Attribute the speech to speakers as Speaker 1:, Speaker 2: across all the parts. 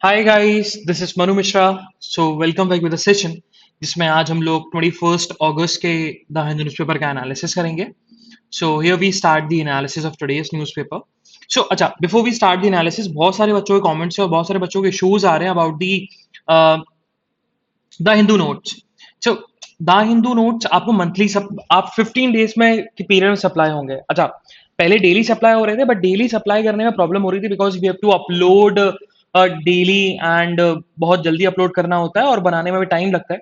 Speaker 1: Hi guys, this is Manu Mishra. So welcome back with the session जिसमें आज हम लोग 21 अगस्त के द हिंदू न्यूज़पेपर का एनालिसिस करेंगे। So here we start the analysis of today's newspaper. So अच्छा, before we start the analysis, बहुत सारे बच्चों के कमेंट्स और बहुत सारे बच्चों के इश्यूज आ रहे हैं about the Hindu notes. So the Hindu notes आपको मंथली सब आप 15 डेज में के पीरियड में सप्लाई होंगे। अच्छा, पहले डेली सप्लाई हो रहे थे, बट डेली सप्लाई करने में प्रॉब्लम हो रही थी because we have to upload daily and बहुत जल्दी अपलोड करना होता है और बनाने में भी टाइम लगता है।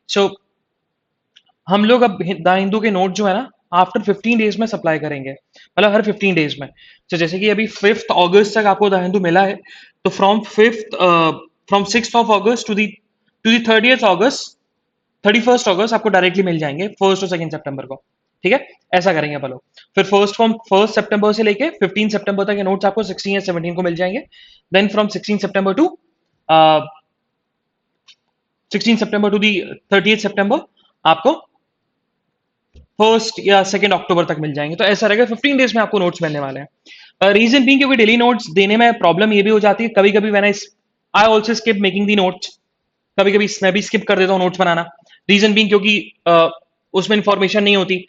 Speaker 1: सो हम लोग अब द हिंदू के नोट जो है ना, आफ्टर 15 डेज में सप्लाई करेंगे, मतलब हर 15 डेज में। तो जैसे कि अभी 5 अगस्त तक आपको द हिंदू मिला है, तो फ्रॉम 6 अगस्त टू दी 30 अगस्त, 31 अगस्त आपको डायरेक्टली मिल जाएंगे, 1 और 2 सितंबर को। ठीक है, ऐसा करेंगे अपन लोग। फिर फर्स्ट सितंबर से लेके 15 सितंबर तक के नोट्स आपको 16 या 17 को मिल जाएंगे। Then from 16 September to the 30 September आपको 1 या 2 अक्टूबर तक मिल जाएंगे। तो ऐसा रहेगा, 15 डेज में आपको नोट्स मिलने वाले हैं। रीजन बीइंग क्योंकि डेली नोट्स देने में प्रॉब्लम ये भी हो जाती है, कभी कभी मैंने I also skip making the notes. कभी कभी मैं भी स्किप कर देता हूँ नोट्स बनाना। रीजन बीइंग क्योंकि उसमें इंफॉर्मेशन नहीं होती।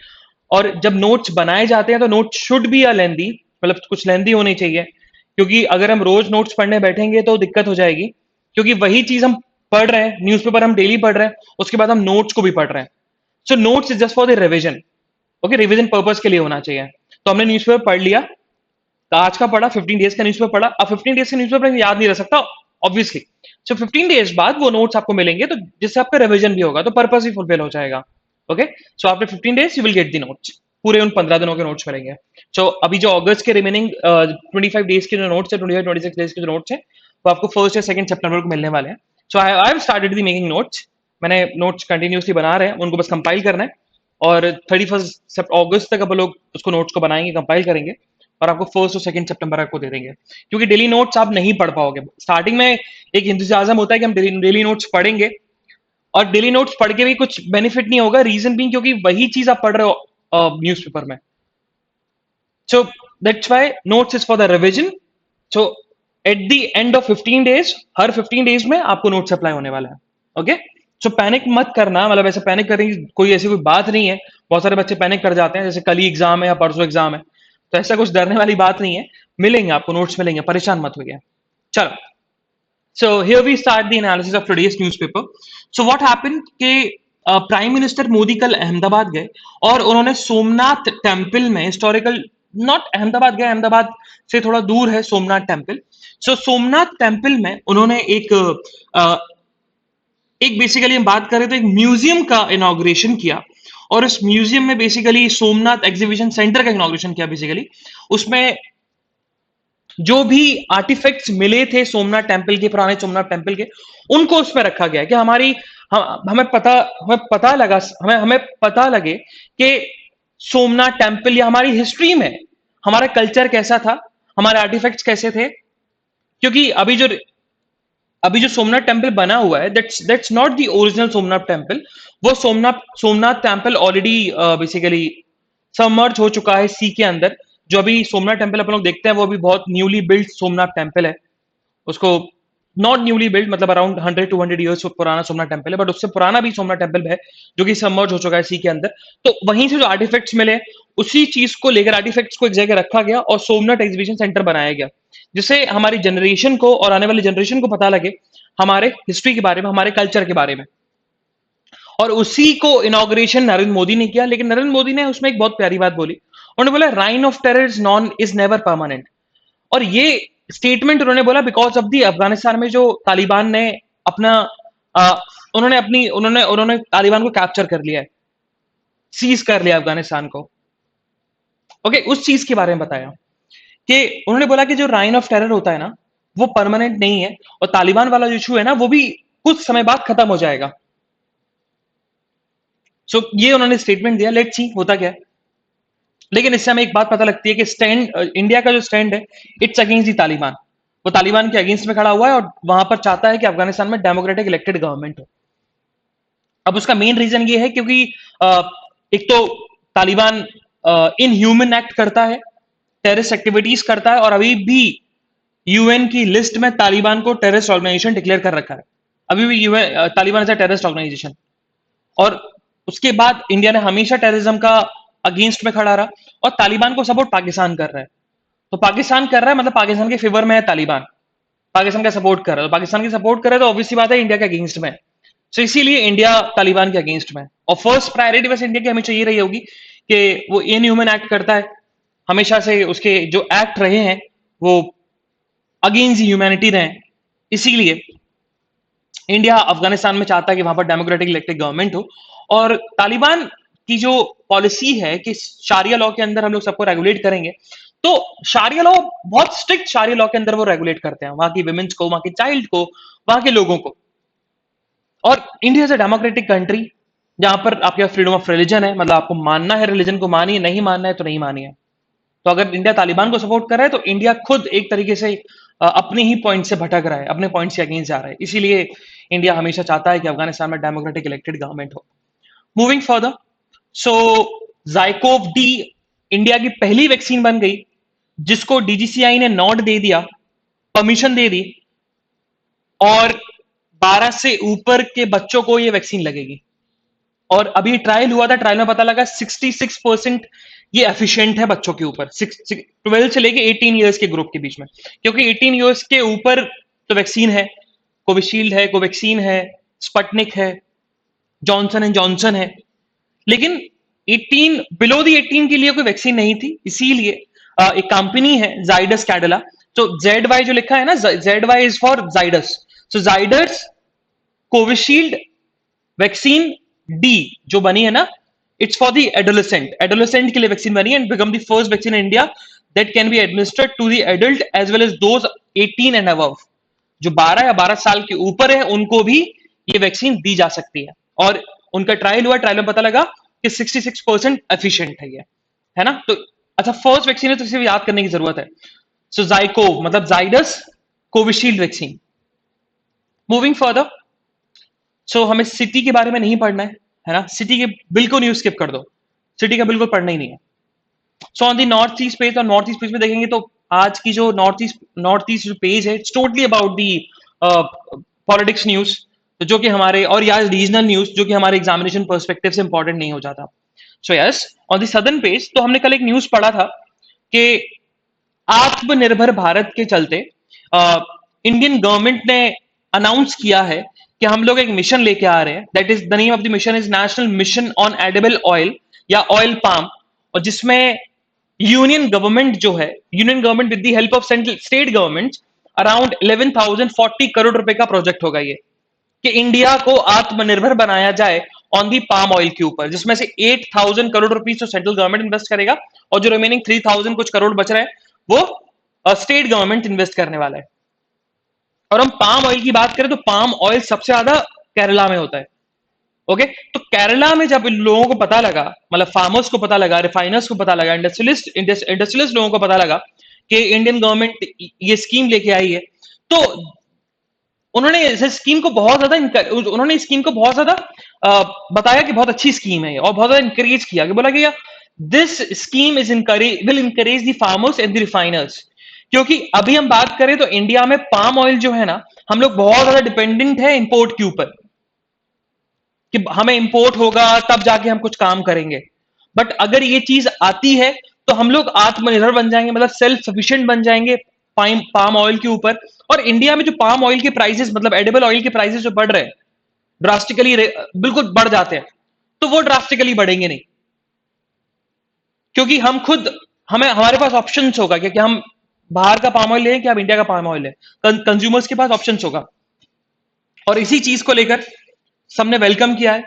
Speaker 1: और जब नोट्स बनाए जाते हैं तो नोट्स शुड बी अ लेंदी, मतलब कुछ लेंदी होनी चाहिए, क्योंकि अगर हम रोज नोट्स पढ़ने बैठेंगे तो दिक्कत हो जाएगी। क्योंकि वही चीज हम पढ़ रहे हैं, न्यूज़पेपर हम डेली पढ़ रहे हैं, उसके बाद हम नोट्स को भी पढ़ रहे हैं। So notes is just for the revision. Okay, revision purpose के लिए होना चाहिए। तो हमने न्यूज़पेपर पढ़ लिया, तो आज का पढ़ा, 15 डेज का न्यूज़पेपर पढ़ा। अब 15 डेज का न्यूज़पेपर याद नहीं रह सकता ऑब्वियसली। सो 15 डेज बाद वो नोट्स आपको मिलेंगे, तो जिससे आपका रिवीजन भी होगा, तो पर्पस भी फुलफिल हो जाएगा। Okay, so after 15 days you will get the notes. पूरे उन 15 दिनों के नोट्स मिलेंगे। सो अभी जो अगस्त के रिमेनिंग 25 डेज के जो नोट्स है, 25-26 डेज के जो नोट्स है, वो आपको 1 या 2 सितंबर को मिलने वाले हैं। So I have started the making notes. मैंने नोट्स कंटिन्यूसली बना रहे हैं, उनको बस कंपाइल करना है। और 31 अगस्त तक अब लोग उसको नोट्स को बनाएंगे, कंपाइल करेंगे, और आपको 1 और 2 सितंबर आपको दे देंगे। क्योंकि डेली नोट्स आप नहीं पढ़ पाओगे। स्टार्टिंग में एक इंतजाम होता है कि हम डेली नोट्स पढ़ेंगे, और डेली नोट्स पढ़ के भी कुछ बेनिफिट नहीं होगा। रीजन भी क्योंकि वही चीज आप पढ़ रहे हो न्यूज़पेपर में। So that's why notes is for the revision. So at the end of 15 days, her 15 days में आपको नोट्स अप्लाई होने वाला है। ओके, सो पैनिक मत करना, मतलब ऐसे पैनिक करने की कोई बात नहीं है। बहुत सारे बच्चे पैनिक कर जाते हैं, जैसे कल ही एग्जाम है या परसों एग्जाम है, तो ऐसा कुछ डरने वाली बात नहीं है। मिलेंगे आपको नोट्स, मिलेंगे, परेशान मत होइए। चलो, so here we start the analysis of today's newspaper. So what happened कि प्राइम मिनिस्टर मोदी कल अहमदाबाद गए, और उन्होंने सोमनाथ टेम्पल में हिस्टोरिकल, नॉट अहमदाबाद गए, अहमदाबाद से थोड़ा दूर है सोमनाथ टेम्पल। सो सोमनाथ टेम्पल में उन्होंने एक बेसिकली हम बात करें तो एक म्यूजियम का इनॉग्रेशन किया। और इस म्यूजियम में बेसिकली सोमनाथ एग्जीबिशन सेंटर का इनॉग्रेशन किया। बेसिकली उसमें जो भी आर्टिफैक्ट्स मिले थे सोमनाथ टेम्पल के, पुराने सोमनाथ टेम्पल के, उनको उसमें रखा गया कि हमें पता लगे कि सोमनाथ टेम्पल या हमारी हिस्ट्री में हमारा कल्चर कैसा था, हमारे आर्टिफैक्ट्स कैसे थे। क्योंकि अभी जो सोमनाथ टेम्पल बना हुआ है, that's not the original Somnath temple. वो Somnath temple already basically submerge हो चुका है सी के अंदर। जो अभी सोमनाथ टेम्पल अपन लोग देखते हैं, वो अभी बहुत न्यूली बिल्ड सोमनाथ टेम्पल है। उसको नॉट न्यूली बिल्ड, मतलब अराउंड 100-200 ईयर्स पुराना सोमनाथ टेम्पल है, बट उससे पुराना भी सोमनाथ टेम्पल है जो कि सबमर्ज हो चुका है सी के अंदर। तो वहीं से जो आर्टिफैक्ट्स मिले, उसी चीज को लेकर आर्टिफैक्ट्स को एक जगह रखा गया और सोमनाथ एग्जीबिशन सेंटर बनाया गया, जिससे हमारी जनरेशन को और आने वाली जनरेशन को पता लगे हमारे हिस्ट्री के बारे में, हमारे कल्चर के बारे में। और उसी को इनॉग्रेशन नरेंद्र मोदी ने किया। लेकिन नरेंद्र मोदी ने उसमें एक बहुत प्यारी बात बोली। उन्होंने बोला reign of terror is never permanent. और ये स्टेटमेंट उन्होंने बोला बिकॉज ऑफ दी अफगानिस्तान में जो तालिबान ने अपना आ, उन्होंने तालिबान को कैप्चर कर लिया है, सीज कर लिया अफगानिस्तान को। ओके, उस चीज के बारे में बताया कि उन्होंने बोला कि जो राइन ऑफ टेरर होता है ना, वो परमानेंट नहीं है, और तालिबान वाला जो इशू है ना, वो भी कुछ समय बाद खत्म हो जाएगा। ये उन्होंने स्टेटमेंट दिया। लेट्स सी होता क्या है। लेकिन इससे हमें एक बात पता लगती है कि इंडिया का जो स्टैंड है, इट्स अगेंस्ट दी तालिबान। वो तालिबान के अगेंस्ट में खड़ा हुआ है और वहां पर चाहता है कि अफगानिस्तान में डेमोक्रेटिक इलेक्टेड गवर्नमेंट हो। अब उसका मेन रीजन ये है क्योंकि एक तो तालिबान इन ह्यूमन एक्ट करता है, टेररिस्ट एक्टिविटीज करता है, और अभी भी यूएन की लिस्ट में तालिबान को टेररिस्ट ऑर्गेनाइजेशन डिक्लेयर कर रखा है। अभी भी UN Taliban as a terrorist organisation. और उसके बाद इंडिया ने हमेशा टेररिज्म का अगेंस्ट में खड़ा रहा, और तालिबान को सपोर्ट पाकिस्तान कर रहा है। तो पाकिस्तान कर रहा है मतलब पाकिस्तान के फेवर में है तालिबान, पाकिस्तान का सपोर्ट कर रहा है। तो पाकिस्तान की सपोर्ट कर रहा है तो ऑब्वियसली बात है इंडिया के अगेंस्ट में है। तो इसीलिए इंडिया तालिबान के अगेंस्ट में है। और फर्स्ट प्रायोरिटी वैसे इंडिया की हमेशा ये रही होगी कि वो इनह्यूमन एक्ट करता है, हमेशा से उसके जो एक्ट रहे हैं वो अगेंस्ट ह्यूमैनिटी रहे हैं। इसीलिए इंडिया अफगानिस्तान में चाहता है कि वहां पर डेमोक्रेटिक इलेक्टेड गवर्नमेंट हो। और तालिबान की जो पॉलिसी है कि शारिया लॉ के अंदर हम लोग सबको रेगुलेट करेंगे, तो शारिया लॉ बहुत स्ट्रिक्ट शारिया लॉ के अंदर वो रेगुलेट करते हैं वहां की विमेन्स को, वहां के चाइल्ड को, वहां के लोगों को। और India is a democratic country जहां पर आपके फ्रीडम ऑफ रिलीजन है, मतलब आपको मानना है रिलीजन को मानिए, नहीं मानना है तो नहीं मानिए। तो अगर इंडिया तालिबान को सपोर्ट कर रहा है तो इंडिया खुद एक तरीके से अपने ही पॉइंट से भटक रहा है, अपने पॉइंट से अगेंस्ट जा रहा है। इसीलिए इंडिया हमेशा चाहता है कि अफगानिस्तान में डेमोक्रेटिक इलेक्टेड गवर्नमेंट हो। मूविंग फर्दर, सो जाइकोव डी इंडिया की पहली वैक्सीन बन गई जिसको डीजीसीआई ने नॉट दे दिया, परमिशन दे दी, और 12 से ऊपर के बच्चों को ये वैक्सीन लगेगी। और अभी ट्रायल हुआ था, ट्रायल में पता लगा 66% ये एफिशिएंट है बच्चों के ऊपर, 12 से लेके 18 ईयर्स के ग्रुप के बीच में। क्योंकि 18 ईयर्स के ऊपर तो वैक्सीन है, कोविशील्ड है, कोवैक्सीन है, स्पटनिक है, जॉनसन एंड जॉनसन है। लेकिन 18 बिलो दी 18 के लिए कोई वैक्सीन नहीं थी। इसीलिए एक कंपनी है जाइडस कैडिला, तो जेड वाई जो लिखा है ना, Z Y is for Zydus. So Zydus Covishield vaccine D जो बनी है ना, it's for the adolescent, adolescent के लिए वैक्सीन बनी है, and become the first vaccine in India that can be administered to the adult as well as those 18 and above. जो 12 या 12 साल के ऊपर है उनको भी ये वैक्सीन दी जा सकती है। और उनका ट्रायल हुआ, ट्रायल में पता लगा कि 66% एफिशिएंट है ये, है ना। तो अच्छा, फर्स्ट वैक्सीन है तो इसे याद करने की जरूरत है। सो जाइकोव मतलब Zydus Covishield vaccine. Moving further, so हमें सिटी के बारे में नहीं पढ़ना है ना, सिटी के बिल्कुल न्यूज स्किप कर दो, सिटी का बिल्कुल पढ़ना ही नहीं है। So on the north east page, और नॉर्थ ईस्ट पेज में देखेंगे तो आज की जो नॉर्थ ईस्ट जो पेज है, it's totally about the politics news, तो जो कि हमारे, और या रीजनल न्यूज जो कि हमारे एग्जामिनेशन पर्सपेक्टिव से इंपॉर्टेंट नहीं हो जाता। So yes, on the southern page तो हमने कल एक न्यूज पढ़ा था कि आत्मनिर्भर भारत के चलते इंडियन गवर्नमेंट ने अनाउंस किया है कि हम लोग एक मिशन लेके आ रहे हैं, that is the name of the mission is national mission on edible oil या ऑयल पाम। और जिसमें यूनियन गवर्नमेंट जो है, union government with the help of central state government, around 11,040 crore रुपए का प्रोजेक्ट होगा ये, कि इंडिया को आत्मनिर्भर बनाया जाए ऑन दी पाम ऑयल के ऊपर, जिसमें से 8,000 करोड़ रुपीज तो सेंट्रल गवर्नमेंट इन्वेस्ट करेगा, और जो रिमेनिंग 3,000 कुछ करोड़ बच रहे हैं वो स्टेट गवर्नमेंट इन्वेस्ट करने वाला है। और हम पाम ऑयल की बात करें तो पाम ऑयल सबसे ज्यादा केरला में होता है। ओके, तो केरला में जब इन लोगों को पता लगा, मतलब फार्मर्स को पता लगा, रिफाइनर्स को पता लगा, इंडस्ट्रियलिस्ट लोगों को पता लगा कि इंडियन गवर्नमेंट ये स्कीम लेके आई है, तो उन्होंने इस स्कीम को बहुत ज्यादा उन्होंने इस स्कीम को बहुत ज्यादा बताया कि बहुत अच्छी स्कीम है, और बहुत ज्यादा इंकरेज किया, कि बोला कि this scheme is will encourage the farmers and the refiners. क्योंकि अभी हम बात करें तो इंडिया में पाम ऑयल जो है ना, हम लोग बहुत ज्यादा डिपेंडेंट है इंपोर्ट के ऊपर, कि हमें इंपोर्ट होगा तब जाके हम कुछ काम करेंगे। बट अगर ये चीज आती है तो हम लोग आत्मनिर्भर बन जाएंगे, मतलब सेल्फ सफिशिएंट बन जाएंगे पाम ऑयल के ऊपर। और इंडिया में जो पाम ऑयल के प्राइसेस, मतलब एडिबल ऑयल के प्राइसेस जो बढ़ रहे हैं ड्रास्टिकली, बिल्कुल बढ़ जाते हैं, तो वो ड्रास्टिकली बढ़ेंगे नहीं, क्योंकि हम खुद, हमारे पास ऑप्शंस होगा कि हम बाहर का पाम ऑयल लें कि हम इंडिया का पाम ऑयल लें, कंज्यूमर्स के पास ऑप्शंस होगा। और इसी चीज को लेकर सबने वेलकम किया है,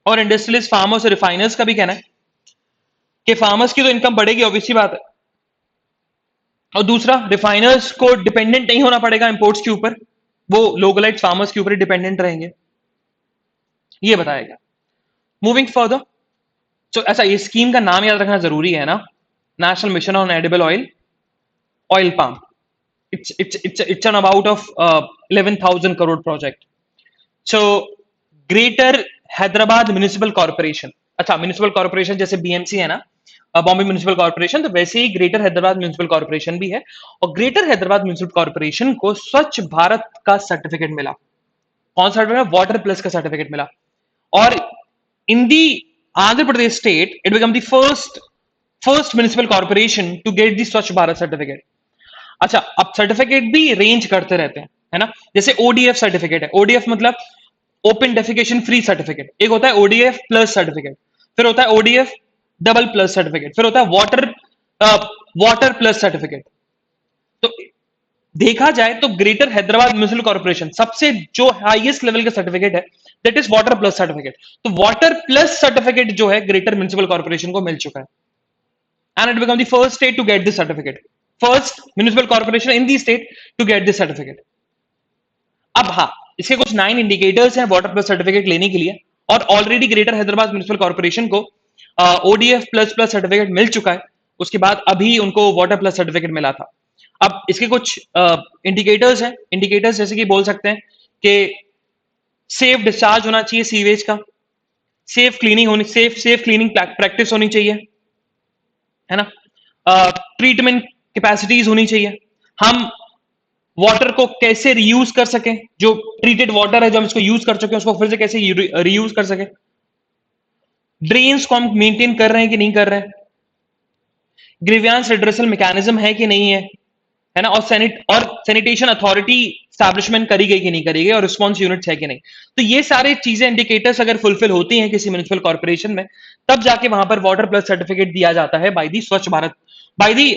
Speaker 1: और इंडस्ट्रियलिस्ट, फार्मर्स और रिफाइनर्स का भी कहना है कि फार्मर्स की तो इनकम बढ़ेगी, ऑब्वियसली बात है, और दूसरा रिफाइनर्स को डिपेंडेंट नहीं होना पड़ेगा इंपोर्ट्स के ऊपर, वो लोकलाइज्ड फार्मर्स के ऊपर ही डिपेंडेंट रहेंगे, ये बताया गया। मूविंग फर्दर, तो ऐसा ये स्कीम का नाम याद रखना जरूरी है ना, national mission on edible oil, oil palm. it's an about of 11,000 crore project. So greater Hyderabad municipal corporation, अच्छा म्युनिसिपल कॉर्पोरेशन जैसे बीएमसी है ना, बॉम्बे म्यूनिसिपल कॉर्पोरेशन, तो वैसे ही ग्रेटर हैदराबाद म्यूनिसिपल कॉर्पोरेशन भी है। और ग्रेटर हैदराबाद म्यूनिसिपल कॉर्पोरेशन को स्वच्छ भारत का सर्टिफिकेट मिला। कौन सा सर्टिफिकेट? वाटर प्लस का सर्टिफिकेट मिला। और in the Andhra Pradesh state it become the first municipal corporation to get the Swachh Bharat certificate. अच्छा, अब सर्टिफिकेट भी रेंज करते रहते हैं, है ना। जैसे ओडीएफ सर्टिफिकेट है, ओडीएफ मतलब ओपन डेफिकेशन फ्री सर्टिफिकेट। एक होता है ओडीएफ प्लस सर्टिफिकेट, फिर होता है ओडीएफ डबल प्लस सर्टिफिकेट, फिर होता है वाटर प्लस सर्टिफिकेट। तो देखा जाए तो ग्रेटर हैदराबाद म्युनिसिपल कॉर्पोरेशन सबसे जो हाईएस्ट लेवल का सर्टिफिकेट है that is water plus certificate. तो वाटर प्लस सर्टिफिकेट जो है ग्रेटर म्युनिसिपल कॉर्पोरेशन को मिल चुका है, and it become the first state to get this certificate, first municipal corporation in the state to get this certificate. अब हाँ, इसके कुछ 9 इंडिकेटर्स हैं वाटर प्लस सर्टिफिकेट लेने के लिए, और already greater Hyderabad municipal corporation को ओडीएफ प्लस प्लस सर्टिफिकेट मिल चुका है। उसके बाद अभी उनको वाटर प्लस सर्टिफिकेट मिला था। अब इसके कुछ इंडिकेटर्स हैं। इंडिकेटर्स जैसे कि बोल सकते हैं कि सेफ डिस्चार्ज होना चाहिए सीवेज का, सेफ क्लीनिंग होनी, सेफ क्लीनिंग प्रैक्टिस होनी चाहिए, है ना। ट्रीटमेंट कैपेसिटीज होनी चाहिए। हम वाटर को कैसे रीयूज कर सकें, जो ट्रीटेड वाटर है जो हम इसको यूज कर चुके हैं उसको फिर से कैसे रीयूज कर सकें। ड्रेन्स को हम मेंटेन कर रहे हैं कि नहीं कर रहे हैं, ग्रीवियंस रिड्रेसल मैकेनिज्म है कि नहीं है ना, और सैनिटेशन अथॉरिटी स्टैब्लिशमेंट करी गई कि नहीं करी गई, और रिस्पॉन्स यूनिट्स है कि नहीं। तो ये सारे चीजें इंडिकेटर्स अगर फुलफिल होती हैं किसी म्युनिसिपल कॉर्पोरेशन में, तब जाके वहां पर वाटर प्लस सर्टिफिकेट दिया जाता है बाय दी स्वच्छ Bharat, by the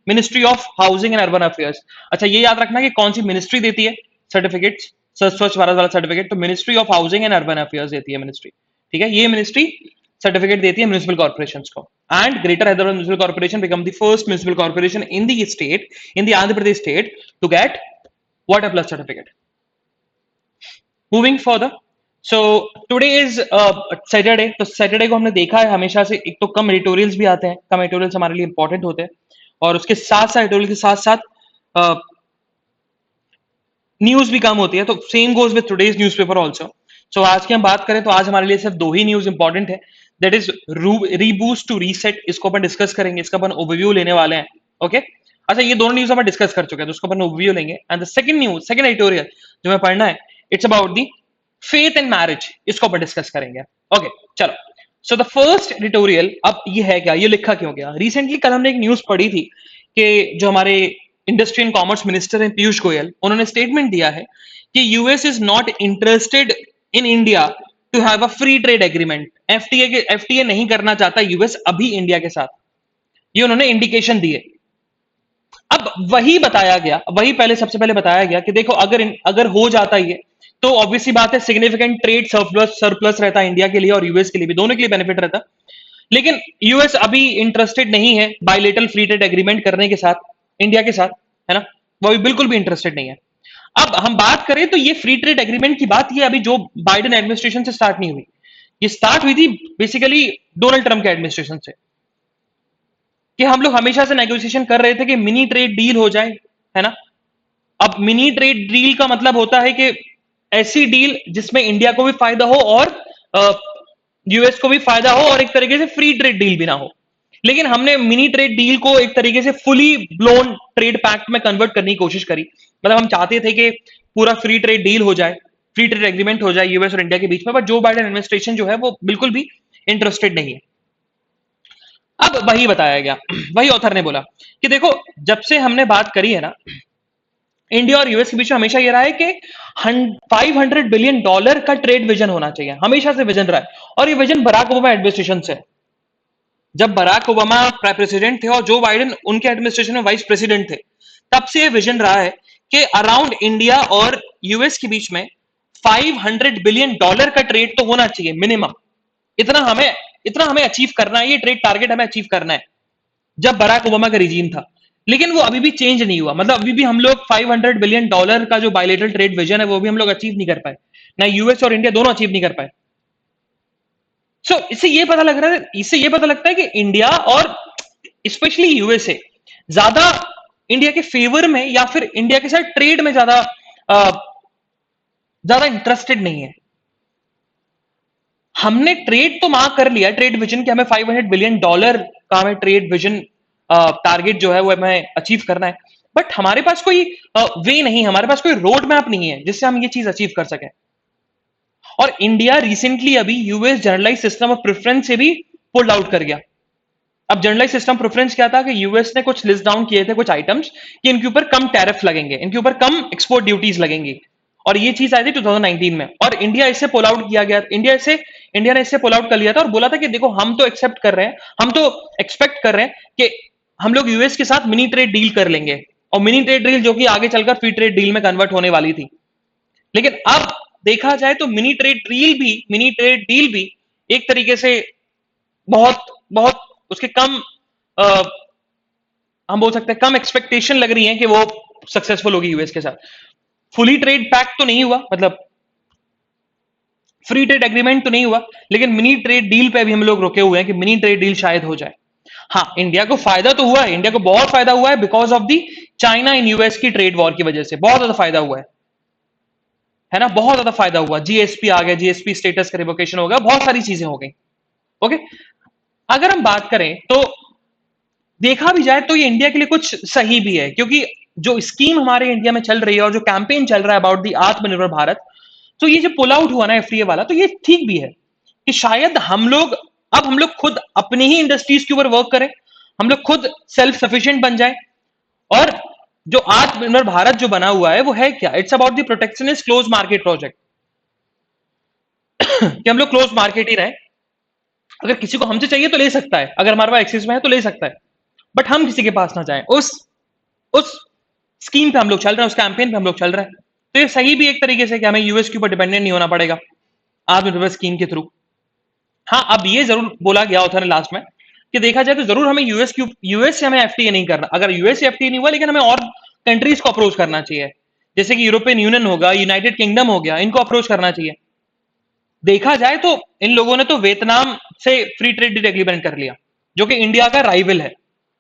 Speaker 1: ministry of housing and urban affairs. अच्छा, ये याद रखना कि कौन सी मिनिस्ट्री देती है सर्टिफिकेट, स्वच्छ भारत वाला सर्टिफिकेट, तो ministry of housing and urban affairs देती है मिनिस्ट्री। ठीक है, ये मिनिस्ट्री सर्टिफिकेट देती है म्युनिसिपल कॉर्पोरेशंस को। And greater Hyderabad municipal corporation become the first municipal corporation in the state, in the Andhra Pradesh state, to get water plus certificate. Moving further, so today is Saturday. तो Saturday को हमने देखा है हमेशा से एक तो कम एडिटोरियल्स भी आते हैं, कम एडिटोरियल्स हमारे लिए इंपॉर्टेंट होते हैं, और उसके साथ साथ एडिटोरियल के साथ साथ न्यूज भी कम होती है। तो same goes with today's newspaper also. So आज की हम बात करें तो आज हमारे लिए सिर्फ 2 ही न्यूज इंपॉर्टेंट है, that is reboost to reset. इसको अपन डिस्कस करेंगे, इसका अपन ओवरव्यू लेने वाले हैं। ओके, अच्छा, ये दोनों न्यूज अपन डिस्कस कर चुके हैं तो उसको अपन ओवरव्यू लेंगे। And the second news, second editorial जो मैं पढ़ना है, it's about the faith and marriage, इसको अपन डिस्कस करेंगे। ओके, चलो। सो द फर्स्ट एडिटोरियल, अब ये है क्या, ये लिखा क्यों गया। रिसेंटली कल हमने एक न्यूज पढ़ी थी कि जो हमारे इंडस्ट्री एंड कॉमर्स मिनिस्टर हैं पीयूष गोयल, उन्होंने स्टेटमेंट दिया है कि US is not interested in India to have a free trade agreement. FTA नहीं करना चाहता यूएस अभी इंडिया के साथ, ये उन्होंने इंडिकेशन दिए। अब वही बताया गया, वही पहले सबसे पहले बताया गया कि देखो अगर हो जाता ये, तो ऑब्वियसली बात है सिग्निफिकेंट ट्रेड सरप्लस रहता है इंडिया के लिए और यूएस के लिए भी, दोनों के लिए बेनिफिट रहता। लेकिन यूएस अभी इंटरेस्टेड नहीं है बायलेटरल फ्री ट्रेड एग्रीमेंट करने के साथ इंडिया के साथ, है ना, वो भी बिल्कुल भी इंटरेस्टेड नहीं है। अब हम बात करें तो ये फ्री ट्रेड एग्रीमेंट की बात, ये अभी जो बाइडेन एडमिनिस्ट्रेशन से स्टार्ट नहीं हुई, ये स्टार्ट हुई थी बेसिकली डोनाल्ड ट्रंप के एडमिनिस्ट्रेशन से, कि हम लोग हमेशा से नेगोशिएशन कर रहे थे कि मिनी ट्रेड डील हो जाए, है ना। अब मिनी ट्रेड डील का मतलब होता है कि ऐसी डील जिसमें इंडिया को भी फायदा हो और यूएस को भी फायदा हो, और एक तरीके से फ्री ट्रेड डील भी ना हो। लेकिन हमने मिनी ट्रेड डील को एक तरीके से फुली ब्लोन ट्रेड पैक्ट में कन्वर्ट करने की कोशिश करी। मतलब हम चाहते थे कि पूरा फ्री ट्रेड डील हो जाए, फ्री ट्रेड एग्रीमेंट हो जाए यूएस और इंडिया के बीच में, बट जो बाइडेन एडमिनिस्ट्रेशन जो है वो बिल्कुल भी इंटरेस्टेड नहीं है। अब वही बताया गया, वही ऑथर ने बोला कि देखो जब से हमने बात करी है ना, इंडिया और यूएस के बीच में हमेशा ये रहा है कि $500 बिलियन का ट्रेड विजन होना चाहिए, हमेशा से विजन रहा है। और ये विजन बराक ओबामा एडमिनिस्ट्रेशन से, जब बराक ओबामा प्रेसिडेंट थे और जो बाइडेन उनके एडमिनिस्ट्रेशन में वाइस प्रेसिडेंट थे, तब से ये विजन रहा है कि अराउंड इंडिया और यूएस के बीच में $500 बिलियन का ट्रेड तो होना चाहिए मिनिमम। इतना हमें अचीव करना है, ये ट्रेड टारगेट हमें अचीव करना है, जब बराक ओबामा का रिजीम था। लेकिन वो अभी भी चेंज नहीं हुआ, मतलब अभी भी हम लोग $500 बिलियन का जो बायलेटरल ट्रेड विजन है वो भी हम लोग अचीव नहीं कर पाए, ना यूएस और इंडिया दोनों अचीव नहीं कर पाए। सो इससे ये पता लग रहा है, इससे ये पता लगता है कि इंडिया और स्पेशली यूएसए ज्यादा इंडिया के फेवर में या फिर इंडिया के साथ ट्रेड में ज्यादा इंटरेस्टेड नहीं है। हमने ट्रेड तो मार्क कर लिया, ट्रेड विजन के हमें $500 बिलियन का हमें ट्रेड विजन टारगेट जो है वो हमें अचीव करना है। बट हमारे पास कोई वे नहीं, हमारे पास कोई रोड मैप नहीं है जिससे हम ये चीज अचीव कर सकें। और इंडिया रिसेंटली अभी US generalise system of preference से भी पुल आउट कर गया। अब जनरलाइज सिस्टम प्रेफरेंस क्या था कि यूएस ने कुछ लिस्ट डाउन किए थे कुछ आइटम्स कि इनके ऊपर कम टैरिफ लगेंगे, इनके ऊपर कम एक्सपोर्ट ड्यूटीज लगेंगी, और ये चीज आई थी 2019 में, और इंडिया इससे पुल आउट किया गया। इंडिया ने इससे पुल आउट कर लिया था और बोला था कि देखो हम तो एक्सेप्ट कर रहे हैं, हम तो एक्सपेक्ट कर रहे हैं कि हम लोग यूएस के साथ मिनी ट्रेड डील कर लेंगे, और मिनी ट्रेड डील जो कि आगे चलकर फ्री ट्रेड डील में कन्वर्ट होने वाली थी। लेकिन अब देखा जाए तो मिनी ट्रेड डील भी एक तरीके से बहुत बहुत उसके कम आ, हम बोल सकते हैं कम एक्सपेक्टेशन लग रही है कि वो सक्सेसफुल होगी यूएस के साथ। फुली ट्रेड पैक्ट तो नहीं हुआ, मतलब फ्री ट्रेड एग्रीमेंट तो नहीं हुआ, लेकिन मिनी ट्रेड डील पे अभी हम लोग रुके हुए हैं कि मिनी ट्रेड डील शायद हो जाए। हाँ, इंडिया को फायदा तो हुआ है, इंडिया को बहुत फायदा हुआ है because of the China in US की ट्रेड वॉर की वजह से बहुत ज्यादा फायदा हुआ है ना, बहुत ज्यादा फायदा हुआ। जीएसपी आ गया, जीएसपी स्टेटस का रिवोकेशन हो गया, बहुत सारी चीजें हो गई। ओके, अगर हम बात करें तो देखा भी जाए तो ये इंडिया के लिए कुछ सही भी है, क्योंकि जो स्कीम हमारे इंडिया में चल रही है और जो कैंपेन चल रहा है अबाउट दी आत्मनिर्भर भारत, तो ये जो पुल आउट हुआ ना एफटीए वाला, तो ये ठीक भी है कि शायद हम लोग खुद अपनी ही इंडस्ट्रीज के ऊपर वर्क करें, हम लोग खुद सेल्फ सफिशिएंट बन जाए। और जो आत्मनिर्भर भारत जो बना हुआ है वो है क्या, it's about the protectionist close market project, कि हम लोग क्लोज मार्केट ही रहे। अगर किसी को हमसे चाहिए तो ले सकता है, अगर हमारे पास एक्सेस में है तो ले सकता है, बट हम किसी के पास ना जाएं। उस स्कीम पे हम लोग चल रहे हैं, उस कैंपेन पे हम लोग चल रहे हैं। तो ये सही भी एक तरीके से कि हमें यूएस के ऊपर डिपेंडेंट नहीं होना पड़ेगा आत्मनिर्भर स्कीम के थ्रू। हाँ, अब ये जरूर बोला गया होता है लास्ट में कि देखा जाए तो जरूर हमें यूएस से हमें एफटीए नहीं करना, अगर यूएस से एफटीए नहीं हुआ, लेकिन हमें और कंट्रीज को अप्रोच करना चाहिए, जैसे कि यूरोपियन यूनियन होगा, यूनाइटेड किंगडम हो गया, इनको अप्रोच करना चाहिए। देखा जाए तो इन लोगों ने तो वियतनाम से फ्री ट्रेड डील एग्रीमेंट कर लिया, जो कि इंडिया का राइवल है।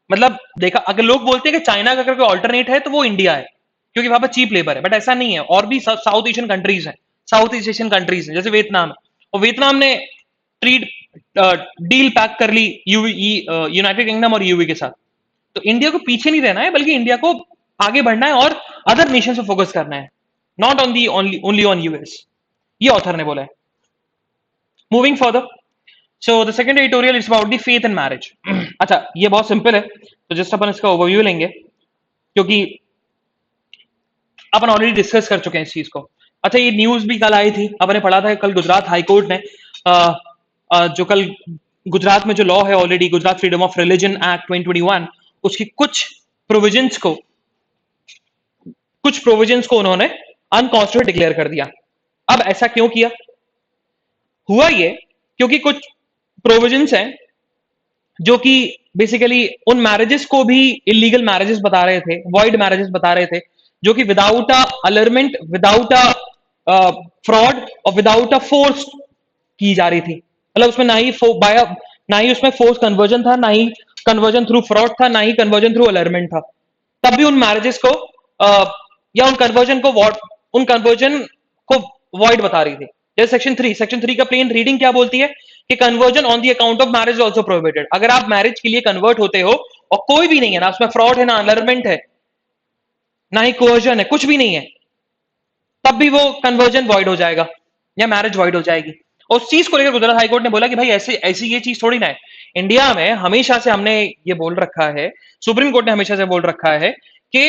Speaker 1: मतलब देखा, अगर लोग बोलते हैं कि चाइना का अगर कोई ऑल्टरनेट है तो वो इंडिया है, क्योंकि वहां पर चीप लेबर है, बट ऐसा नहीं है। और भी साउथ एशियन कंट्रीज हैं, साउथ ईस्ट एशियन कंट्रीज हैं, जैसे वियतनाम है, और वियतनाम ने ट्रेड डील पैक कर ली यूनाइटेड किंगडम और यूवी के साथ। तो इंडिया को पीछे नहीं रहना है, बल्कि इंडिया को आगे बढ़ना है और अदर नेशन पे फोकस करना है, not on the only on US, ये ऑथर ने बोला है। Moving further, so the second editorial is about the faith in marriage. अच्छा, ये बहुत सिंपल है, तो जस्ट अपन इसका ओवरव्यू लेंगे, क्योंकि अपन ऑलरेडी डिस्कस कर चुके हैं इस चीज को। अच्छा, ये न्यूज भी कल आई थी, अपन ने पढ़ा था, कल गुजरात हाईकोर्ट ने जो कल गुजरात में जो लॉ है already, Gujarat freedom of religion act 2021, उसकी कुछ प्रोविजंस को उन्होंने अनकॉन्स्टिट्यूशनल डिक्लेयर कर दिया। अब ऐसा क्यों किया? हुआ ये क्योंकि कुछ प्रोविजंस हैं जो कि बेसिकली उन मैरिजेस को भी इलीगल मैरिजेस बता रहे थे, वॉइड मैरिजेस बता रहे थे, जो कि without a allurement, without a fraud और विदाउट अ फोर्स की जा रही थी। मतलब उसमें ना ही उसमें फोर्स कन्वर्जन था, ना ही कन्वर्जन थ्रू फ्रॉड था, ना ही कन्वर्जन थ्रू अलरमेंट था। तब भी उन मैरिजेस को या उन कन्वर्जन को वॉइड बता रही थी। जैसे सेक्शन 3 का प्लेन रीडिंग क्या बोलती है कि conversion on the account of marriage also prohibited. अगर आप मैरिज के लिए कन्वर्ट होते हो और कोई भी नहीं है, ना उसमें फ्रॉड है, ना अलरमेंट है, ना ही कोर्जन है, कुछ भी नहीं है, तब भी वो कन्वर्जन वॉइड हो जाएगा या मैरिज वॉइड हो जाएगी। और उस चीज को लेकर गुजरात हाईकोर्ट ने बोला कि भाई ऐसी ये चीज थोड़ी ना है। इंडिया में हमेशा से हमने ये बोल रखा है, सुप्रीम कोर्ट ने हमेशा से बोल रखा है कि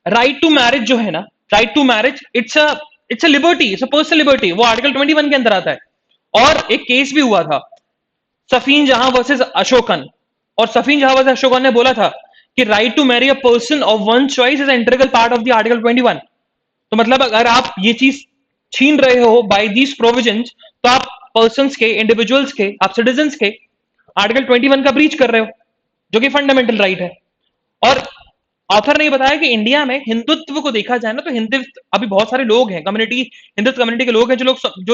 Speaker 1: राइट टू मैरिज जो है ना, right to marriage it's a liberty, it's a personal liberty, वो आर्टिकल 21 के अंदर आता है। और एक केस भी हुआ था, सफीन जहां वर्सेस अशोकन, और सफीन जहां वर्सेस अशोकन ने बोला था कि right to marry a person of one choice is integral part of the article 21। तो मतलब अगर आप ये चीज छीन रहे हो बाय दीज प्रोविजंस, तो आप पर्संस के, इंडिविजुअल्स के, आप सिटीजन्स के आर्टिकल 21 का ब्रीच कर रहे हो, जो कि फंडामेंटल राइट है। और ऑथर ने बताया कि इंडिया में हिंदुत्व को देखा जाए ना, तो हिंदुत्व अभी बहुत सारे लोग हैं, हिंदुत्व कम्युनिटी के लोग हैं,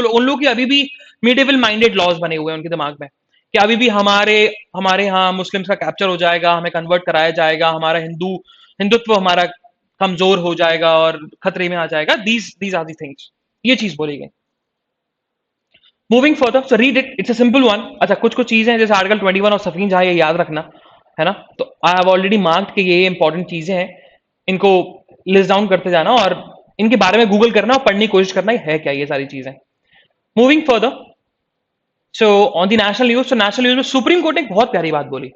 Speaker 1: उन लोग की अभी भी मिडिवल माइंडेड लॉज बने हुए हैं उनके दिमाग में, कि अभी भी हमारे यहाँ मुस्लिम्स का कैप्चर हो जाएगा, हमें कन्वर्ट कराया जाएगा, हमारा हिंदुत्व हमारा कमजोर हो जाएगा और खतरे में आ जाएगा। दीज आर दी थिंग्स, ये चीज बोली गई। Moving further, so read it, it's a simple one. अच्छा, कुछ कुछ चीजें हैं जैसे आर्टिकल 21 और सफीन जहां, ये याद रखना है ना। तो आई हैव ऑलरेडी मार्क्ड कि ये इंपॉर्टेंट चीजें हैं, इनको लिस्ट डाउन करते जाना और इनके बारे में गूगल करना और पढ़ने की कोशिश करना है क्या ये सारी चीजें। Moving further, so on the national news, तो नेशनल न्यूज में सुप्रीम कोर्ट ने एक बहुत प्यारी बात बोली।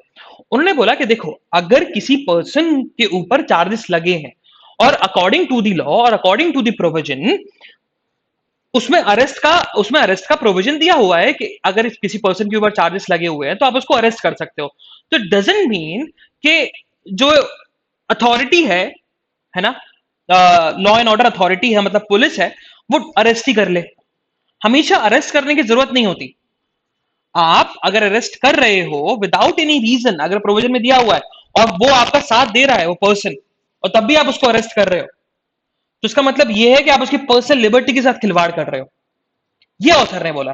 Speaker 1: उन्होंने बोला कि देखो, अगर किसी पर्सन के ऊपर चार्जेस लगे हैं और अकॉर्डिंग टू द लॉ और अकॉर्डिंग टू द प्रोविजन, उसमें अरेस्ट का प्रोविजन दिया हुआ है कि अगर किसी पर्सन के ऊपर चार्जेस लगे हुए हैं तो आप उसको अरेस्ट कर सकते हो। तो इट डजंट मीन कि जो अथॉरिटी है ना, लॉ एंड ऑर्डर अथॉरिटी है, मतलब पुलिस है, वो अरेस्ट ही कर ले। हमेशा अरेस्ट करने की जरूरत नहीं होती। आप अगर अरेस्ट कर रहे हो विदाउट एनी रीजन, अगर प्रोविजन में दिया हुआ है और वो आपका साथ दे रहा है वो पर्सन, और तब भी आप उसको अरेस्ट कर रहे हो, तो इसका मतलब यह है कि आप उसकी पर्सनल लिबर्टी के साथ खिलवाड़ कर रहे हो। ये ऑथर ने बोला,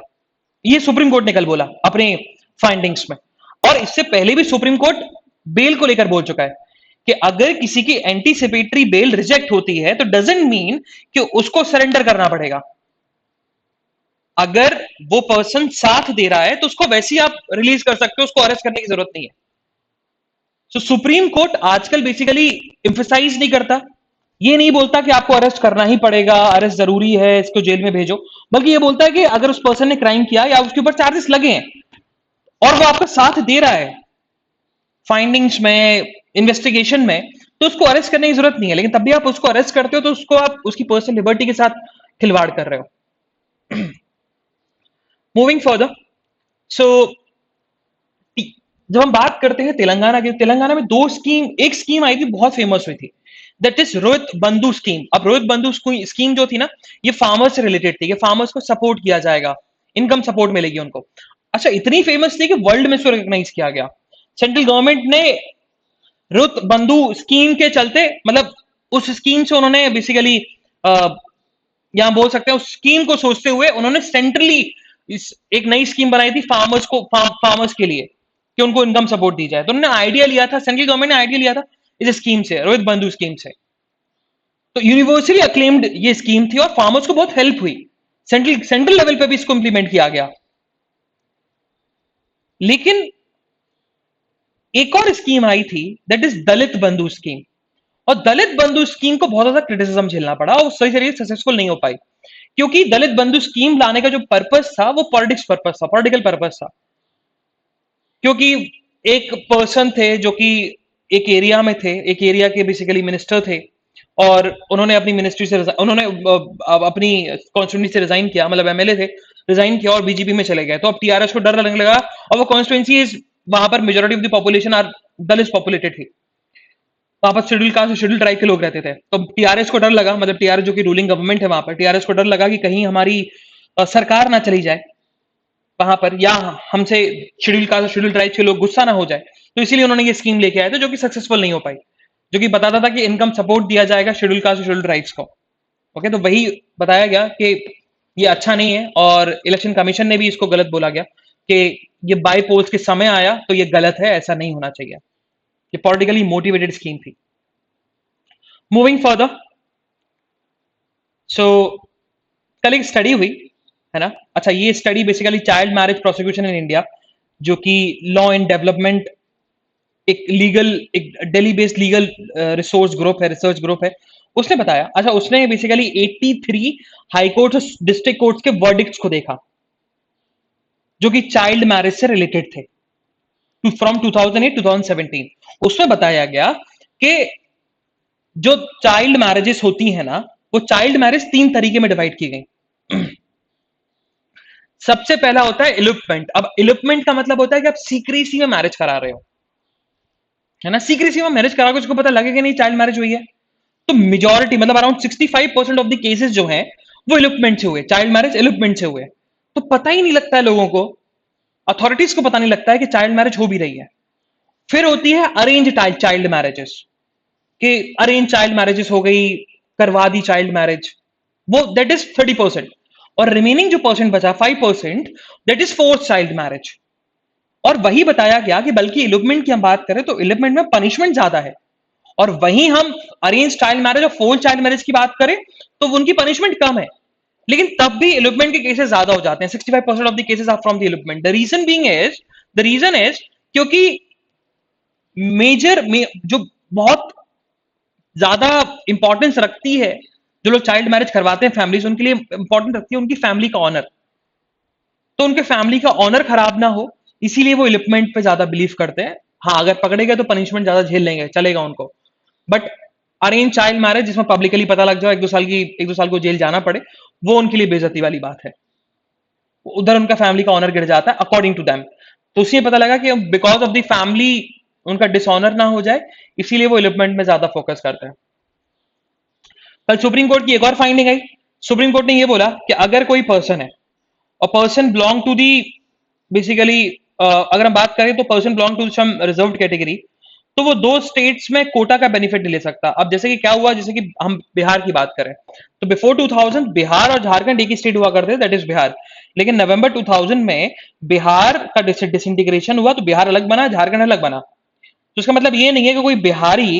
Speaker 1: ये सुप्रीम कोर्ट ने कल बोला अपने फाइंडिंग्स में। और इससे पहले भी सुप्रीम कोर्ट बेल को लेकर बोल चुका है कि अगर किसी की एंटीसिपेटरी बेल रिजेक्ट होती है तो डजंट मीन कि उसको सरेंडर करना पड़ेगा। अगर वो पर्सन साथ दे रहा है तो उसको वैसे ही आप रिलीज कर सकते हो, उसको अरेस्ट करने की जरूरत नहीं है। तो सुप्रीम कोर्ट आजकल बेसिकली इंफेसाइज नहीं करता, ये नहीं बोलता कि आपको अरेस्ट करना ही पड़ेगा, अरेस्ट जरूरी है, इसको जेल में भेजो, बल्कि ये बोलता है कि अगर उस पर्सन ने क्राइम किया या उसके ऊपर चार्जेस लगे हैं और वो आपका साथ दे रहा है फाइंडिंग्स में, इन्वेस्टिगेशन में, तो उसको अरेस्ट करने की जरूरत नहीं है। लेकिन तब भी आप उसको अरेस्ट करते हो तो उसको आप उसकी पर्सनल लिबर्टी के साथ खिलवाड़ कर रहे हो। मूविंग फर्दर, सो जब हम बात करते हैं तेलंगाना की, तेलंगाना में दो स्कीम, एक स्कीम आई थी बहुत फेमस हुई थी, दैट इज रोहित बंधु स्कीम। अब रोहित बंधु स्कीम जो थी ना, ये फार्मर्स से रिलेटेड थी, ये फार्मर्स को सपोर्ट किया जाएगा, इनकम सपोर्ट मिलेगी उनको। अच्छा, इतनी फेमस थी कि वर्ल्ड में इसको रिकॉग्नाइज किया गया। सेंट्रल गवर्नमेंट ने रोहित बंधु स्कीम के चलते, मतलब उस स्कीम से उन्होंने बेसिकली, यहां बोल सकते हैं उस स्कीम को सोचते हुए उन्होंने सेंट्रली एक नई स्कीम बनाई थी फार्मर्स को, फार्मर्स के लिए, कि उनको इनकम सपोर्ट दी जाए। तो उन्होंने आइडिया लिया था, सेंट्रल गवर्नमेंट ने आइडिया लिया था इस स्कीम से, रोहित बंधु स्कीम से। तो यूनिवर्सली अक्लेम्ड ये स्कीम थी और फार्मर्स को बहुत हेल्प हुई। सेंट्रल लेवल पे भी इसको इंप्लीमेंट किया गया। लेकिन एक और स्कीम आई थी, दैट इज दलित बंधु स्कीम। और दलित बंधु स्कीम को बहुत ज्यादा क्रिटिसिज्म झेलना पड़ा और सही तरीके से सक्सेसफुल नहीं हो पाई, क्योंकि दलित बंधु स्कीम लाने का जो पर्पस था वो पॉलिटिक्स पर्पस था, पॉलिटिकल पर्पस था। क्योंकि एक पर्सन थे जो कि एक एरिया में थे, एक एरिया के बेसिकली मिनिस्टर थे, और उन्होंने अपनी मिनिस्ट्री से उन्होंने अपनी कॉन्स्टिट्यूंसी से रिजाइन किया, मतलब एमएलए थे, रिजाइन किया और बीजेपी में चले गए। तो अब टीआरएस को डर लगने लगा, और वो कॉन्स्टिट्यूंसी वहां पर majority of the population are Dalit populated थी, वहां पर शेड्यूल कास्ट और शेड्यूल ट्राइब के लोग रहते थे। तो टीआरएस को डर लगा, मतलब टीआरएस जो कि रूलिंग गवर्नमेंट है वहां पर, टीआरएस को डर लगा कि कहीं हमारी सरकार ना चली जाए वहां पर, या हमसे शेड्यूल कास्ट और शेड्यूल ट्राइब्स के लोग गुस्सा ना हो जाए। तो इसीलिए उन्होंने ये स्कीम लेके आए थे, जो कि सक्सेसफुल नहीं हो पाई, जो कि बताता था कि इनकम सपोर्ट दिया जाएगा शेड्यूल कास्ट और शेड्यूल ट्राइब्स को। ओके, तो वही बताया गया कि ये अच्छा नहीं है, और इलेक्शन कमीशन ने भी इसको गलत बोला गया कि ये बाय पोल्स के समय आया तो ये गलत है, ऐसा नहीं होना चाहिए, ये पॉलिटिकली मोटिवेटेड स्कीम थी। मूविंग फर्दर, सो कल एक स्टडी हुई है ना। अच्छा, ये study basically child marriage prosecution in India, जो कि लॉ एंड डेवलपमेंट, एक लीगल, एक Delhi based legal resource group है, रिसर्च ग्रुप है, उसने बताया। अच्छा, उसने बेसिकली 83 हाई कोर्ट और डिस्ट्रिक्ट कोर्ट्स के वर्डिक्ट्स को देखा जो कि चाइल्ड मैरिज से रिलेटेड थे, फ्रॉम 2008 2017। उसमें बताया गया कि जो चाइल्ड मैरिजेस होती है ना, वो चाइल्ड मैरिज 3 तरीके में डिवाइड की गई। सबसे पहला होता है इलुपमेंट। अब इलुपमेंट का मतलब होता है कि आप सीक्रेसी में मैरिज करा रहे हो, है ना, सीक्रेसी में मैरिज करा के उसको पता लगे कि नहीं चाइल्ड मैरिज हुई है। तो मेजॉरिटी, मतलब अराउंड 65% ऑफ द केसेस जो हैं वो इलुपमेंट से हुए, चाइल्ड मैरिज इलुपमेंट से हुए। तो पता ही नहीं लगता है लोगों को, अथॉरिटीज को पता नहीं लगता है कि चाइल्ड मैरिज हो भी रही है। फिर होती है अरेंज चाइल्ड मैरिजेस, कि अरेंज चाइल्ड मैरिजेस हो गई, करवा दी चाइल्ड मैरिज, वो दैट इज 30%। और रिमेनिंग जो परसेंट बचा 5%, that is force child marriage. और वही बताया गया कि बल्कि इलुपमेंट की हम बात करें तो इलुपमेंट में पनिशमेंट ज्यादा है, और वहीं हम अरेंज चाइल्ड मैरिज और फोर्स चाइल्ड मैरिज की बात करें तो उनकी पनिशमेंट कम है। लेकिन तब भी एलिपमेंट के केसेस ज्यादा हो जाते हैं, 65% of the cases are from the elopement. The reason is क्योंकि जो बहुत ज्यादा इंपॉर्टेंस रखती है, जो लोग चाइल्ड मैरिज करवाते हैं फैमिलीज, उनके लिए इंपॉर्टेंट रखती है उनकी फैमिली का ऑनर। तो उनके फैमिली का ऑनर खराब ना हो, इसीलिए वो इलिपमेंट पे ज्यादा बिलीव करते हैं। हाँ, अगर पकड़े गए तो पनिशमेंट ज्यादा झेल लेंगे, चलेगा उनको। बट अरेंज चाइल्ड मैरिज जिसमें पब्लिकली पता लग जाए, 1-2 साल को जेल जाना पड़े, वो उनके लिए बेइज्जती वाली बात है। उधर उनका फैमिली का ऑनर गिर जाता है अकॉर्डिंग टू दैम। तो उससे पता लगा कि बिकॉज ऑफ द फैमिली उनका डिसऑनर ना हो जाए, इसीलिए वो इलिपमेंट में ज्यादा फोकस करते हैं। कल सुप्रीम कोर्ट की एक और फाइंडिंग आई। सुप्रीम कोर्ट ने ये बोला कि अगर कोई पर्सन है और person belong to the basically, अगर हम बात करें तो person belong to some reserved category, तो वो दो स्टेट्स में कोटा का बेनिफिट नहीं ले सकता। अब जैसे कि क्या हुआ, जैसे कि हम बिहार की बात करें, तो बिफोर 2000 बिहार और झारखंड एक ही स्टेट हुआ करते, दैट इज बिहार। लेकिन नवंबर 2000 में बिहार का डिसइंटीग्रेशन हुआ, तो बिहार अलग बना, झारखंड अलग बना। तो इसका मतलब ये नहीं है कि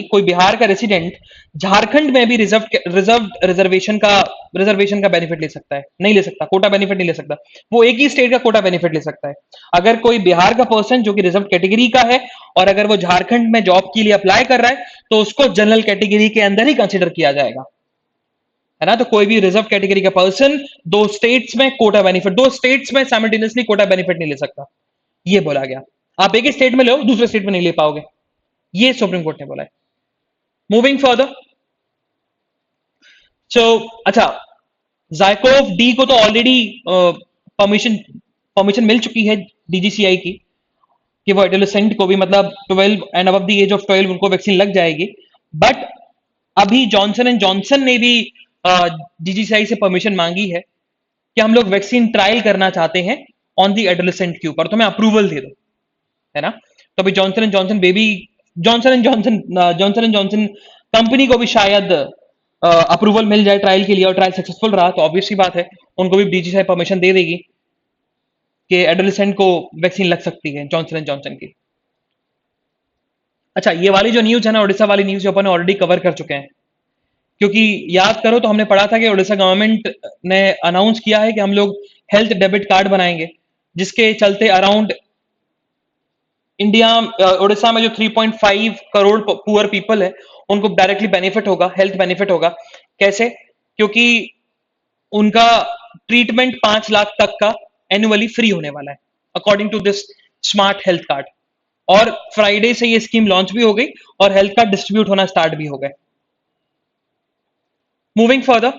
Speaker 1: कोई बिहार का रेसिडेंट झारखंड में भी रिजर्वेशन का बेनिफिट ले सकता है, नहीं ले सकता, कोटा बेनिफिट नहीं ले सकता। वो एक ही स्टेट का कोटा बेनिफिट ले सकता है। अगर कोई बिहार का पर्सन जो कि रिजर्व कैटेगरी का है, और अगर वो झारखंड में जॉब के लिए अप्लाई कर रहा है, तो उसको जनरल कैटेगरी के अंदर ही कंसिडर किया जाएगा, है ना। तो कोई भी रिजर्व कैटेगरी का पर्सन दो स्टेट्स में साइमल्टेनियसली कोटा बेनिफिट नहीं ले सकता, ये बोला गया। आप एक ही स्टेट में लो, दूसरे स्टेट में नहीं ले पाओगे, ये सुप्रीम कोर्ट ने बोला है। मूविंग फर्दर, सो अच्छा, जायकोव डी को तो ऑलरेडी परमिशन परमिशन मिल चुकी है डीजीसीआई की, कि वो एडोलेसेंट को भी, मतलब 12 and above the age of 12 उनको वैक्सीन लग जाएगी। बट अभी जॉनसन एंड जॉनसन ने भी डीजीसीआई से परमिशन मांगी है कि हम लोग वैक्सीन ट्रायल करना चाहते हैं ऑन दी एडोलेसेंट के ऊपर, तो हमें अप्रूवल दे दो, है ना। तो अभी जॉनसन एंड जॉनसन कंपनी को भी शायद अप्रूवल मिल जाए ट्रायल के लिए, और ट्रायल सक्सेसफुल रहा तो ऑब्वियसली बात है उनको भी डीजीसीआई परमिशन दे देगी कि एडोलेसेंट को वैक्सीन लग सकती है जॉनसन एंड जॉनसन की। अच्छा, ये वाली जो न्यूज है ना, उड़ीसा वाली न्यूज, अपन ऑलरेडी कवर कर चुके हैं। क्योंकि याद करो तो हमने पढ़ा था कि उड़ीसा गवर्नमेंट ने अनाउंस किया है कि हम लोग हेल्थ डेबिट कार्ड बनाएंगे, जिसके चलते अराउंड इंडिया उड़ीसा में जो 3.5 करोड़ पुअर पीपल है, उनको डायरेक्टली बेनिफिट होगा, हेल्थ बेनिफिट होगा। कैसे? क्योंकि उनका ट्रीटमेंट 5 लाख तक का एनुअली फ्री होने वाला है, according to this smart health card. और फ्राइडे से ये स्कीम लॉन्च भी हो गई और हेल्थ कार्ड डिस्ट्रीब्यूट होना स्टार्ट भी हो गए। मूविंग फर्दर,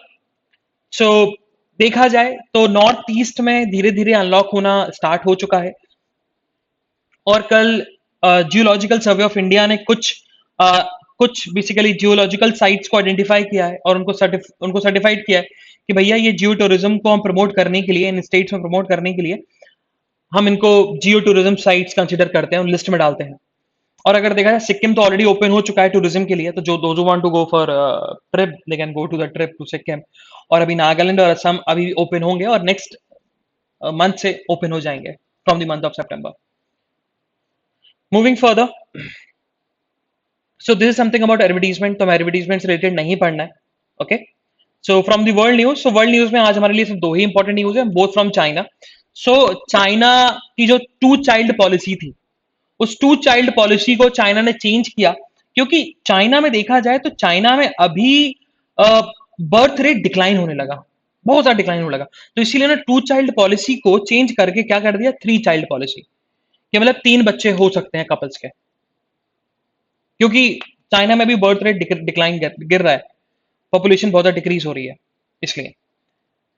Speaker 1: सो देखा जाए तो नॉर्थ ईस्ट में धीरे धीरे अनलॉक होना स्टार्ट हो चुका है। और कल जियोलॉजिकल सर्वे ऑफ इंडिया ने कुछ बेसिकली जियोलॉजिकल साइट्स को आइडेंटिफाई किया है और उनको सर्टिफाइड किया है कि भैया ये जियो टूरिज्म को हम प्रमोट करने के लिए, इन स्टेट्स में प्रमोट करने के लिए हम इनको जियो टूरिज्म साइट्स कंसिडर करते हैं, लिस्ट में डालते हैं। और अगर देखा जाए, सिक्किम तो ऑलरेडी ओपन हो चुका है टूरिज्म के लिए, तो जो those want to go for trip they can go to the trip to Sikkim. और अभी नागालैंड और असम अभी ओपन होंगे और नेक्स्ट मंथ से ओपन हो जाएंगे, from the month of September. Moving further, so this is something about advertisement, तो एडवर्टीजमेंट से रिलेटेड नहीं पढ़ना है, okay. So from the world news, so world news में आज हमारे लिए सिर्फ दो ही इंपॉर्टेंट न्यूज है, both from China. So China की जो टू चाइल्ड पॉलिसी थी, उस टू चाइल्ड पॉलिसी को चाइना ने चेंज किया, क्योंकि चाइना में देखा जाए तो चाइना में अभी बर्थ रेट डिक्लाइन होने लगा, बहुत ज्यादा डिक्लाइन होने लगा। तो इसीलिए ना टू चाइल्ड पॉलिसी को चेंज करके क्या कर दिया, 3 चाइल्ड पॉलिसी, कि मतलब 3 बच्चे हो सकते हैं कपल्स के, क्योंकि चाइना में भी बर्थ रेट डिक्लाइन गिर रहा है, पॉपुलेशन बहुत ज्यादा डिक्रीज हो रही है, इसलिए।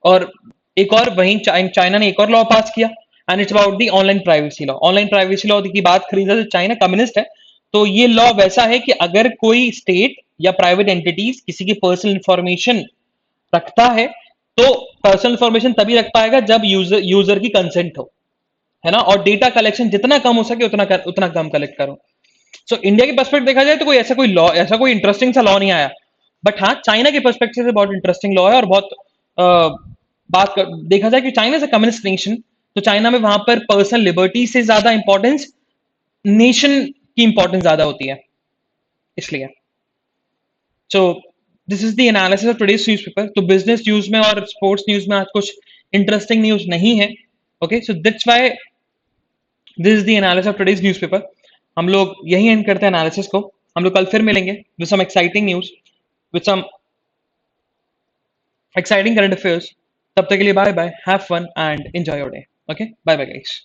Speaker 1: और एक और वहीं चाइना ने एक और लॉ पास किया, and it's about the online privacy law. Online privacy law की बात करी जाए तो चाइना कम्युनिस्ट है, तो ये लॉ वैसा है कि अगर कोई स्टेट या प्राइवेट एंटिटीज किसी की पर्सनल इंफॉर्मेशन रखता है, तो पर्सनल इंफॉर्मेशन तभी रख पाएगा जब यूजर की कंसेंट हो, है ना। और डेटा कलेक्शन जितना कम हो सके उतना कम कलेक्ट करो। सो इंडिया के पर्सपेक्टिव देखा जाए तो कोई इंटरेस्टिंग सा लॉ नहीं आया। बट हाँ, चाइना के पर्सपेक्टिव से बहुत इंटरेस्टिंग लॉ है, और बहुत देखा जाए कि चाइना से कम्युनिस्ट नेशन, तो चाइना में वहां पर पर्सनल लिबर्टी से ज्यादा इंपॉर्टेंस नेशन की इंपॉर्टेंस ज्यादा होती है, इसलिए। So this is the analysis of today's newspaper. तो बिजनेस न्यूज में और स्पोर्ट्स न्यूज में आज कुछ इंटरेस्टिंग न्यूज नहीं है। Okay, so that's why this is the analysis of today's newspaper. हम लोग यही एंड करते हैं एनालिसिस को। हम लोग कल फिर मिलेंगे with some exciting news, with some exciting current affairs. तब तक के लिए bye bye, have fun and enjoy your day. Okay, bye bye guys.